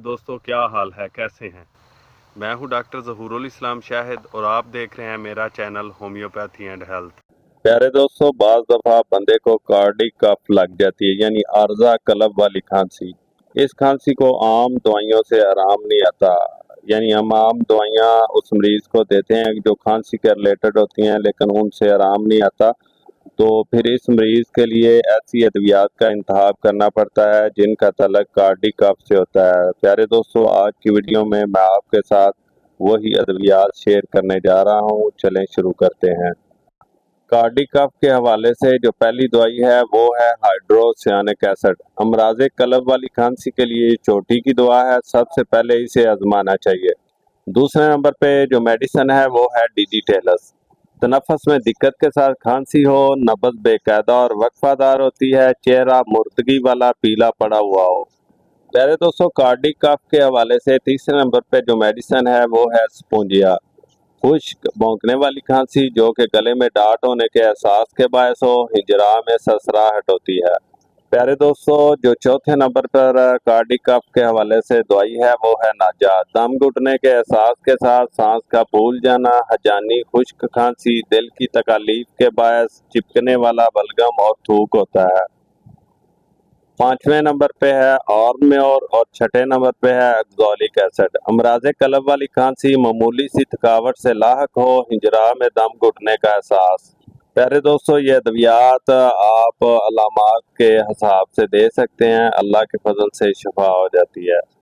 دوستو کیا حال ہے، کیسے ہیں؟ میں ہوں ڈاکٹر ظہور الاسلام شاہد اور آپ دیکھ رہے ہیں میرا چینل ہومیوپیتھی اینڈ ہیلتھ۔ پیارے دوستو، بعض دفعہ بندے کو کارڈی کف لگ جاتی ہے، یعنی عارضہ قلب والی کھانسی۔ اس کھانسی کو عام دوائیوں سے آرام نہیں آتا، یعنی ہم عام دوائیاں اس مریض کو دیتے ہیں جو کھانسی کے ریلیٹڈ ہوتی ہیں، لیکن ان سے آرام نہیں آتا، تو پھر اس مریض کے لیے ایسی ادویات کا انتخاب کرنا پڑتا ہے جن کا تعلق کارڈی کف سے ہوتا ہے۔ پیارے دوستو، آج کی ویڈیو میں آپ کے ساتھ وہی ادویات شیئر کرنے جا رہا ہوں، چلیں شروع کرتے ہیں۔ کارڈی کف کے حوالے سے جو پہلی دوائی ہے وہ ہے ہائیڈروسیانک ایسڈ۔ امراض قلب والی کھانسی کے لیے چوٹی کی دوا ہے، سب سے پہلے اسے آزمانا چاہیے۔ دوسرے نمبر پہ جو میڈیسن ہے وہ ہے ڈیجیٹیلس۔ تنفس میں دقت کے ساتھ کھانسی ہو، نبض بے قاعدہ اور وقفہ دار ہوتی ہے، چہرہ مردگی والا پیلا پڑا ہوا ہو۔ پیارے دوستو، کارڈی کف کے حوالے سے تیسرے نمبر پہ جو میڈیسن ہے وہ ہے سپونجیا۔ خشک بھونکنے والی کھانسی جو کہ گلے میں ڈاٹ ہونے کے احساس کے باعث ہو، ہجرا میں سرسراہٹ ہوتی ہے۔ پیارے دوستو، جو چوتھے نمبر پر کارڈی کف کے حوالے سے دوائی ہے وہ ہے ناجا۔ دم گھٹنے کے احساس کے ساتھ سانس کا پھول جانا، ہجانی خشک کھانسی، دل کی تکالیف کے باعث چپکنے والا بلغم اور تھوک ہوتا ہے۔ پانچویں نمبر پہ ہے آرمیور اور چھٹے نمبر پہ ہے اگزولک ایسڈ۔ امراض قلب والی کھانسی معمولی سی تھکاوٹ سے لاحق ہو، ہجرا میں دم گھٹنے کا احساس۔ پیارے دوستو، یہ ادویات آپ علامات کے حساب سے دے سکتے ہیں، اللہ کے فضل سے شفا ہو جاتی ہے۔